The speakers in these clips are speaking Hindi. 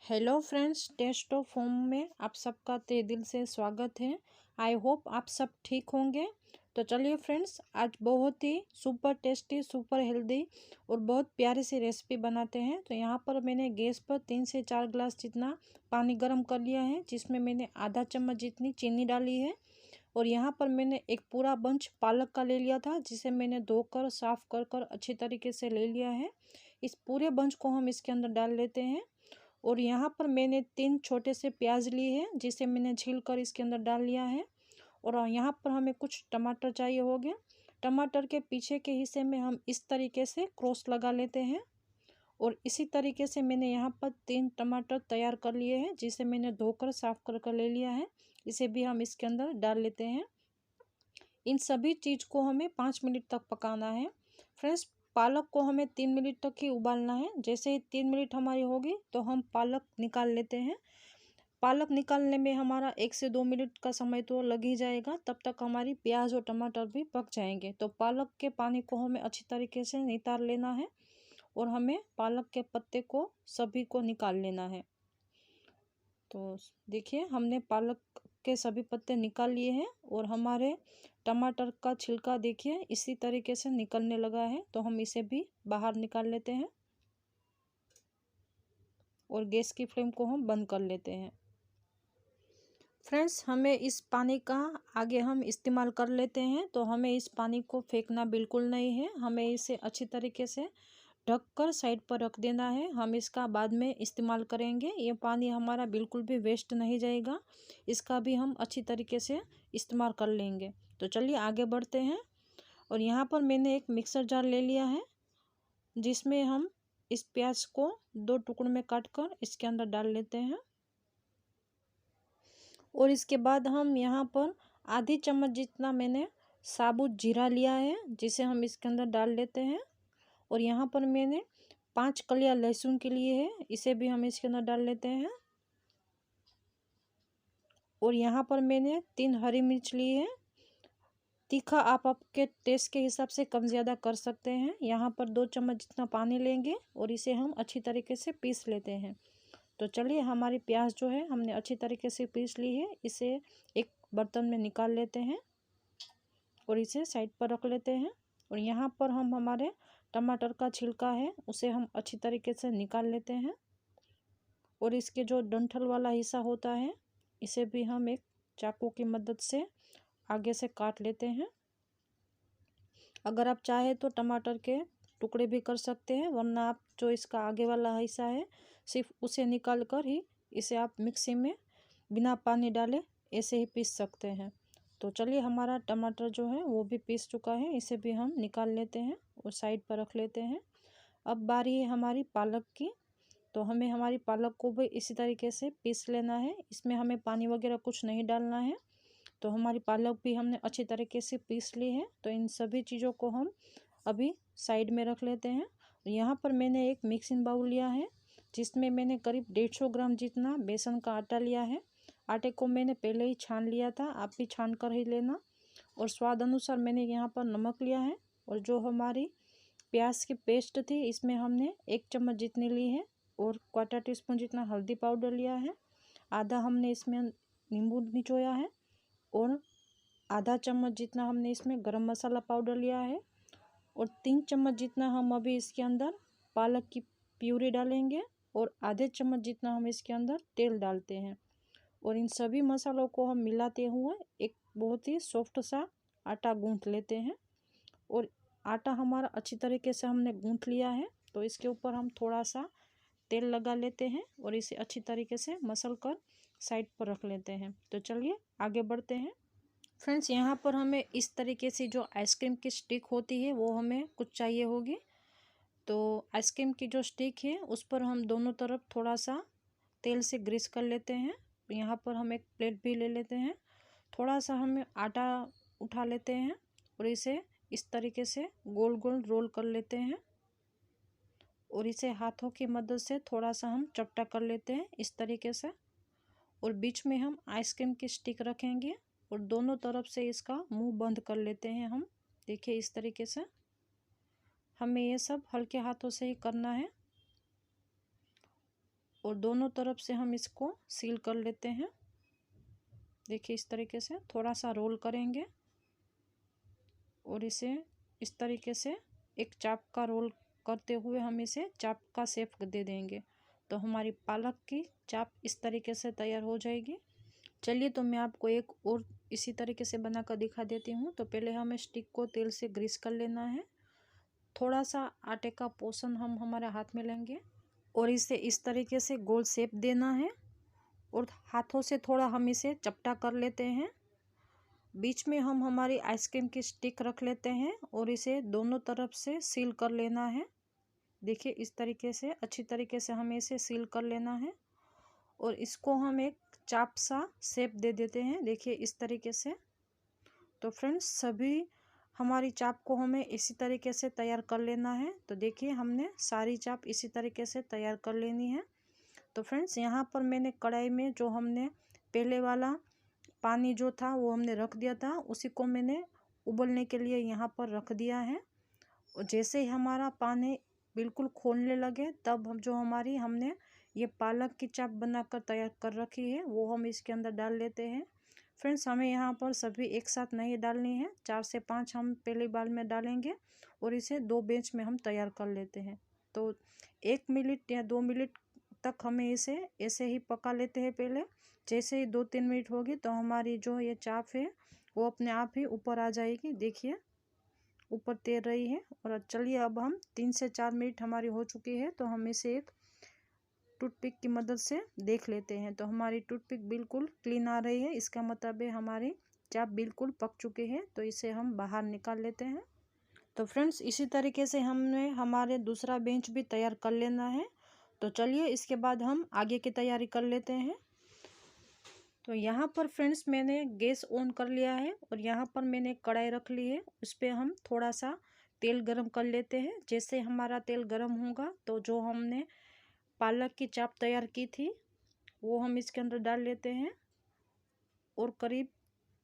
Hello friends, taste of home में आप सबका तहे दिल से स्वागत है। आई होप आप सब ठीक होंगे। तो चलिए फ्रेंड्स, आज बहुत ही सुपर टेस्टी, सुपर हेल्दी और बहुत प्यारी सी रेसिपी बनाते हैं। तो यहाँ पर मैंने गैस पर 3 से 4 ग्लास जितना पानी गर्म कर लिया है, जिसमें मैंने आधा चम्मच जितनी चीनी डाली है। और यहाँ पर मैंने एक पूरा बंच पालक का ले लिया था, जिसे मैंने धोकर साफ कर कर अच्छी तरीके से ले लिया है। इस पूरे बंच को हम इसके अंदर डाल लेते हैं। और यहाँ पर मैंने 3 छोटे से प्याज लिए हैं, जिसे मैंने छील कर इसके अंदर डाल लिया है। और यहाँ पर हमें कुछ टमाटर चाहिए होंगे। टमाटर के पीछे के हिस्से में हम इस तरीके से क्रॉस लगा लेते हैं। और इसी तरीके से मैंने यहाँ पर 3 टमाटर तैयार कर लिए हैं, जिसे मैंने धोकर साफ कर कर ले लिया है। इसे भी हम इसके अंदर डाल लेते हैं। इन सभी चीज़ को हमें 5 मिनट तक पकाना है। फ्रेंड्स, पालक को हमें 3 मिनट तक ही उबालना है। जैसे ही 3 मिनट हमारी होगी तो हम पालक निकाल लेते हैं। पालक निकालने में हमारा 1 से 2 मिनट का समय तो लग ही जाएगा, तब तक हमारी प्याज और टमाटर भी पक जाएंगे। तो पालक के पानी को हमें अच्छी तरीके से नितार लेना है और हमें पालक के पत्ते को सभी को निकाल लेना है। तो देखिए, हमने पालक के सभी पत्ते निकाल लिए हैं और हमारे टमाटर का छिलका देखिए इसी तरीके से निकलने लगा है। तो हम इसे भी बाहर निकाल लेते हैं और गैस की फ्लेम को हम बंद कर लेते हैं। फ्रेंड्स, हमें इस पानी का आगे हम इस्तेमाल कर लेते हैं। तो हमें इस पानी को फेंकना बिल्कुल नहीं है। हमें इसे अच्छी तरीके से ढक कर साइड पर रख देना है। हम इसका बाद में इस्तेमाल करेंगे। ये पानी हमारा बिल्कुल भी वेस्ट नहीं जाएगा। इसका भी हम अच्छी तरीके से इस्तेमाल कर लेंगे। तो चलिए आगे बढ़ते हैं। और यहाँ पर मैंने एक मिक्सर जार ले लिया है, जिसमें हम इस प्याज को 2 टुकड़ों में काट कर इसके अंदर डाल लेते हैं। और इसके बाद हम यहाँ पर आधी चम्मच जितना मैंने साबुत जीरा लिया है, जिसे हम इसके अंदर डाल लेते हैं। और यहाँ पर मैंने 5 कलियां लहसुन के लिए है, इसे भी हम इसके अंदर डाल लेते हैं। और यहाँ पर मैंने 3 हरी मिर्च ली है। तीखा आप आपके टेस्ट के हिसाब से कम ज़्यादा कर सकते हैं। यहाँ पर 2 चम्मच जितना पानी लेंगे और इसे हम अच्छी तरीके से पीस लेते हैं। तो चलिए, हमारी प्याज जो है हमने अच्छी तरीके से पीस ली है। इसे एक बर्तन में निकाल लेते हैं और इसे साइड पर रख लेते हैं। और यहाँ पर हम हमारे टमाटर का छिलका है उसे हम अच्छी तरीके से निकाल लेते हैं। और इसके जो डंठल वाला हिस्सा होता है, इसे भी हम एक चाकू की मदद से आगे से काट लेते हैं। अगर आप चाहे तो टमाटर के टुकड़े भी कर सकते हैं, वरना आप जो इसका आगे वाला हिस्सा है सिर्फ उसे निकाल कर ही इसे आप मिक्सी में बिना पानी डाले ऐसे ही पीस सकते हैं। तो चलिए, हमारा टमाटर जो है वो भी पीस चुका है। इसे भी हम निकाल लेते हैं और साइड पर रख लेते हैं। अब बारी है हमारी पालक की। तो हमें हमारी पालक को भी इसी तरीके से पीस लेना है। इसमें हमें पानी वगैरह कुछ नहीं डालना है। तो हमारी पालक भी हमने अच्छी तरीके से पीस ली है। तो इन सभी चीज़ों को हम अभी साइड में रख लेते हैं। यहाँ पर मैंने एक मिक्सिंग बाउल लिया है, जिसमें मैंने करीब 150 ग्राम जितना बेसन का आटा लिया है। आटे को मैंने पहले ही छान लिया था, आप भी छान कर ही लेना। और स्वाद अनुसार मैंने यहाँ पर नमक लिया है। और जो हमारी प्याज की पेस्ट थी, इसमें हमने 1 चम्मच जितनी ली है। और 1/4 टीस्पून जितना हल्दी पाउडर लिया है। आधा हमने इसमें नींबू निचोया है। और आधा चम्मच जितना हमने इसमें गरम मसाला पाउडर लिया है। और 3 चम्मच जितना हम अभी इसके अंदर पालक की प्यूरी डालेंगे। और आधे चम्मच जितना हम इसके अंदर तेल डालते हैं। और इन सभी मसालों को हम मिलाते हुए एक बहुत ही सॉफ्ट सा आटा गूंथ लेते हैं। और आटा हमारा अच्छी तरीके से हमने गूंथ लिया है। तो इसके ऊपर हम थोड़ा सा तेल लगा लेते हैं और इसे अच्छी तरीके से मसल कर साइड पर रख लेते हैं। तो चलिए आगे बढ़ते हैं। फ्रेंड्स, यहाँ पर हमें इस तरीके से जो आइसक्रीम की स्टिक होती है वो हमें कुछ चाहिए होगी। तो आइसक्रीम की जो स्टिक है उस पर हम दोनों तरफ थोड़ा सा तेल से ग्रीस कर लेते हैं। यहाँ पर हम एक प्लेट भी ले लेते हैं। थोड़ा सा हमें आटा उठा लेते हैं और इसे इस तरीके से गोल गोल रोल कर लेते हैं। और इसे हाथों की मदद से थोड़ा सा हम चपटा कर लेते हैं इस तरीके से। और बीच में हम आइसक्रीम की स्टिक रखेंगे और दोनों तरफ से इसका मुंह बंद कर लेते हैं हम। देखिए, इस तरीके से हमें ये सब हल्के हाथों से ही करना है। और दोनों तरफ से हम इसको सील कर लेते हैं। देखिए इस तरीके से थोड़ा सा रोल करेंगे और इसे इस तरीके से एक चाप का रोल करते हुए हम इसे चाप का शेप दे देंगे। तो हमारी पालक की चाप इस तरीके से तैयार हो जाएगी। चलिए तो मैं आपको एक और इसी तरीके से बनाकर दिखा देती हूँ। तो पहले हमें स्टिक को तेल से ग्रीस कर लेना है। थोड़ा सा आटे का पोर्शन हम हमारे हाथ में लेंगे और इसे इस तरीके से गोल शेप देना है और हाथों से थोड़ा हम इसे चपटा कर लेते हैं। बीच में हम हमारी आइसक्रीम की स्टिक रख लेते हैं और इसे दोनों तरफ से सील कर लेना है। देखिए इस तरीके से अच्छी तरीके से हमें इसे सील कर लेना है और इसको हम एक चाप सा शेप दे देते हैं। देखिए इस तरीके से। तो फ्रेंड्स सभी हमारी चाप को हमें इसी तरीके से तैयार कर लेना है। तो देखिए हमने सारी चाप इसी तरीके से तैयार कर लेनी है। तो फ्रेंड्स यहाँ पर मैंने कढ़ाई में जो हमने पहले वाला पानी जो था वो हमने रख दिया था, उसी को मैंने उबलने के लिए यहाँ पर रख दिया है। और जैसे ही हमारा पानी बिल्कुल खोलने लगे तब हम जो हमारी हमने ये पालक की चाप बनाकर तैयार कर रखी है वो हम इसके अंदर डाल लेते हैं। फ्रेंड्स हमें यहाँ पर सभी एक साथ नहीं डालनी है, 4 से 5 हम पहली बार में डालेंगे और इसे 2 बैच में हम तैयार कर लेते हैं। तो 1 मिनट या 2 मिनट तक हमें इसे ऐसे ही पका लेते हैं। पहले जैसे ही 2-3 मिनट होगी तो हमारी जो ये चाप है वो अपने आप ही ऊपर आ जाएगी। देखिए ऊपर तैर रही है। और चलिए अब हम 3 से 4 मिनट हमारी हो चुकी है तो हम इसे एक टूथपिक की मदद से देख लेते हैं। तो हमारी टूथपिक बिल्कुल क्लीन आ रही है, इसका मतलब है हमारी चाप बिल्कुल पक चुकी है। तो इसे हम बाहर निकाल लेते हैं। तो फ्रेंड्स इसी तरीके से हमने हमारे दूसरा बेंच भी तैयार कर लेना है। तो चलिए इसके बाद हम आगे की तैयारी कर लेते हैं। तो यहाँ पर फ्रेंड्स मैंने गैस ऑन कर लिया है और यहाँ पर मैंने कढ़ाई रख ली है। उस पर हम थोड़ा सा तेल गरम कर लेते हैं। जैसे हमारा तेल गरम होगा तो जो हमने पालक की चाप तैयार की थी वो हम इसके अंदर डाल लेते हैं और करीब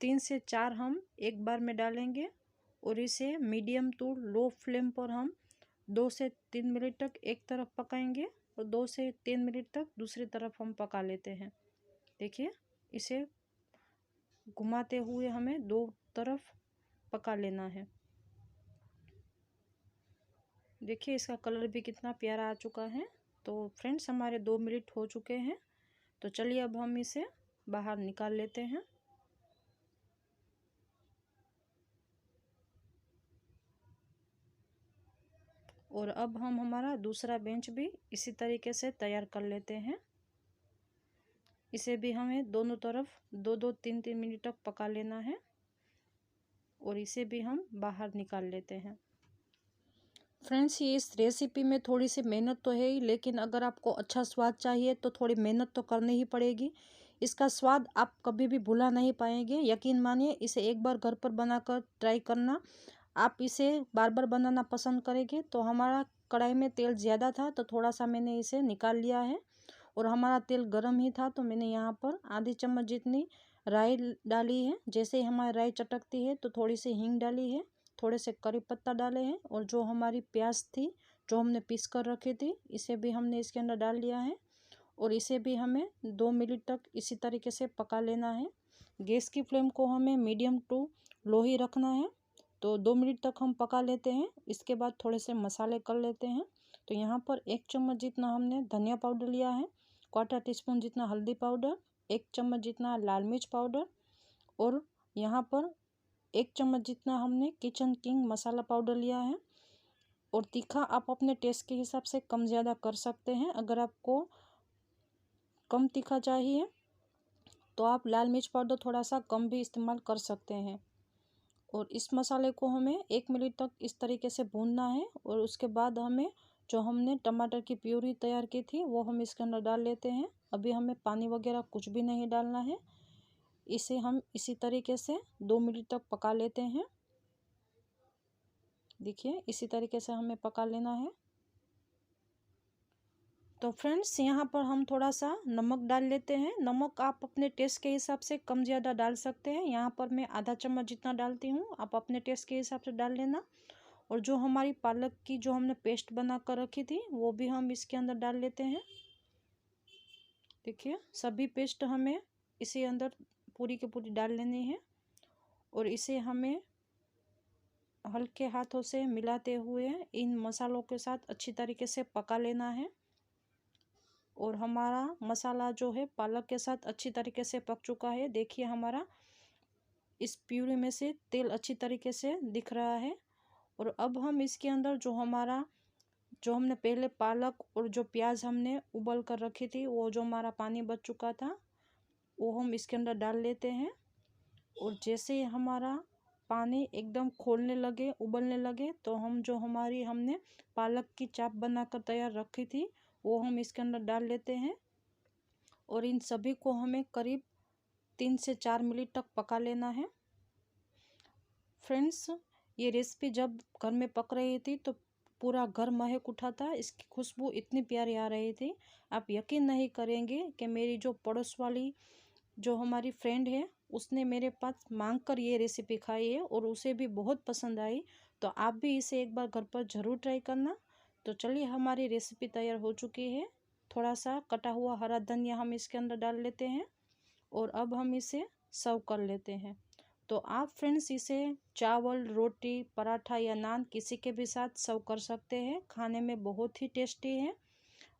3 से 4 हम एक बार में डालेंगे और इसे मीडियम टू लो फ्लेम पर हम 2 से 3 मिनट तक एक तरफ पकाएंगे और 2 से 3 मिनट तक दूसरी तरफ हम पका लेते हैं। देखिए इसे घुमाते हुए हमें 2 तरफ पका लेना है। देखिए इसका कलर भी कितना प्यारा आ चुका है। तो फ्रेंड्स हमारे 2 मिनट हो चुके हैं। तो चलिए अब हम इसे बाहर निकाल लेते हैं। और अब हम हमारा दूसरा बेंच भी इसी तरीके से तैयार कर लेते हैं। इसे भी हमें दोनों तरफ 2-2 3-3 मिनट तक पका लेना है और इसे भी हम बाहर निकाल लेते हैं। फ्रेंड्स ये इस रेसिपी में थोड़ी सी मेहनत तो है ही, लेकिन अगर आपको अच्छा स्वाद चाहिए तो थोड़ी मेहनत तो करनी ही पड़ेगी। इसका स्वाद आप कभी भी भुला नहीं पाएंगे। यकीन मानिए इसे एक बार घर पर बनाकर ट्राई करना, आप इसे बार बार बनाना पसंद करेंगे। तो हमारा कढ़ाई में तेल ज़्यादा था तो थोड़ा सा मैंने इसे निकाल लिया है और हमारा तेल गर्म ही था तो मैंने यहाँ पर आधी चम्मच जितनी राई डाली है। जैसे ही हमारी राई चटकती है तो थोड़ी सी हींग डाली है, थोड़े से करी पत्ता डाले हैं और जो हमारी प्याज थी जो हमने पीस कर रखी थी इसे भी हमने इसके अंदर डाल लिया है और इसे भी हमें 2 मिनट तक इसी तरीके से पका लेना है। गैस की फ्लेम को हमें मीडियम टू लो ही रखना है। तो 2 मिनट तक हम पका लेते हैं। इसके बाद थोड़े से मसाले कर लेते हैं। तो यहाँ पर 1 चम्मच जितना हमने धनिया पाउडर लिया है, 1/4 टीस्पून जितना हल्दी पाउडर, 1 चम्मच जितना लाल मिर्च पाउडर और यहाँ पर 1 चम्मच जितना हमने किचन किंग मसाला पाउडर लिया है। और तीखा आप अपने टेस्ट के हिसाब से कम ज़्यादा कर सकते हैं। अगर आपको कम तीखा चाहिए तो आप लाल मिर्च पाउडर थोड़ा सा कम भी इस्तेमाल कर सकते हैं। और इस मसाले को हमें 1 मिनट तक इस तरीके से भूनना है और उसके बाद हमें जो हमने टमाटर की प्यूरी तैयार की थी वो हम इसके अंदर डाल लेते हैं। अभी हमें पानी वगैरह कुछ भी नहीं डालना है। इसे हम इसी तरीके से 2 मिनट तक पका लेते हैं। देखिए इसी तरीके से हमें पका लेना है। तो फ्रेंड्स यहाँ पर हम थोड़ा सा नमक डाल लेते हैं। नमक आप अपने टेस्ट के हिसाब से कम ज़्यादा डाल सकते हैं। यहाँ पर मैं आधा चम्मच जितना डालती हूँ, आप अपने टेस्ट के हिसाब से डाल लेना। और जो हमारी पालक की जो हमने पेस्ट बना कर रखी थी वो भी हम इसके अंदर डाल लेते हैं। देखिए सभी पेस्ट हमें इसे अंदर पूरी की पूरी डाल लेनी है और इसे हमें हल्के हाथों से मिलाते हुए इन मसालों के साथ अच्छी तरीके से पका लेना है। और हमारा मसाला जो है पालक के साथ अच्छी तरीके से पक चुका है। देखिए हमारा इस प्यूरी में से तेल अच्छी तरीके से दिख रहा है। और अब हम इसके अंदर जो हमने पहले पालक और जो प्याज हमने उबल कर रखी थी, वो जो हमारा पानी बच चुका था, वो हम इसके अंदर डाल लेते हैं। और जैसे ही हमारा पानी एकदम खोलने लगे, उबलने लगे, तो हमने पालक की चाप बनाकर तैयार रखी थी, वो हम इसके अंदर डाल लेते हैं। और इन सभी को हमें करीब 3 से 4 मिनट तक पका लेना है। फ्रेंड्स, ये रेसिपी जब घर में पक रही थी तो पूरा घर महक उठा था। इसकी खुशबू इतनी प्यारी आ रही थी, आप यकीन नहीं करेंगे कि मेरी जो पड़ोस वाली जो हमारी फ्रेंड है, उसने मेरे पास मांग कर ये रेसिपी खाई है और उसे भी बहुत पसंद आई। तो आप भी इसे एक बार घर पर ज़रूर ट्राई करना। तो चलिए हमारी रेसिपी तैयार हो चुकी है। थोड़ा सा कटा हुआ हरा धनिया हम इसके अंदर डाल लेते हैं और अब हम इसे सर्व कर लेते हैं। तो आप फ्रेंड्स इसे चावल, रोटी, पराठा या नान किसी के भी साथ सर्व कर सकते हैं। खाने में बहुत ही टेस्टी है।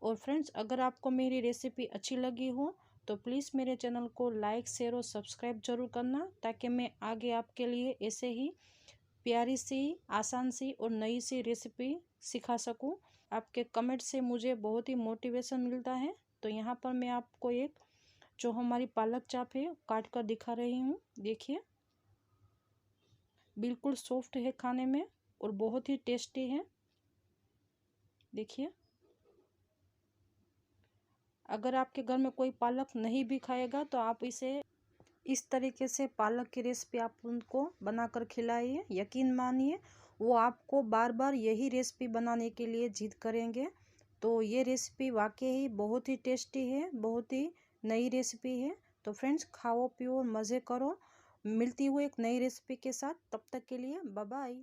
और फ्रेंड्स, अगर आपको मेरी रेसिपी अच्छी लगी हो तो प्लीज़ मेरे चैनल को लाइक, शेयर और सब्सक्राइब जरूर करना, ताकि मैं आगे आपके लिए ऐसे ही प्यारी सी, आसान सी और नई सी रेसिपी सिखा सकूं। आपके कमेंट से मुझे बहुत ही मोटिवेशन मिलता है। तो यहाँ पर मैं आपको एक जो हमारी पालक चाप है काट कर दिखा रही हूँ। देखिए बिल्कुल सॉफ्ट है खाने में और बहुत ही टेस्टी है। देखिए अगर आपके घर में कोई पालक नहीं भी खाएगा तो आप इसे इस तरीके से पालक की रेसिपी आप उनको बनाकर खिलाइए। यकीन मानिए वो आपको बार बार यही रेसिपी बनाने के लिए जिद करेंगे। तो ये रेसिपी वाकई ही बहुत ही टेस्टी है, बहुत ही नई रेसिपी है। तो फ्रेंड्स, खाओ पियो मज़े करो। मिलती हुई एक नई रेसिपी के साथ, तब तक के लिए बाय बाय।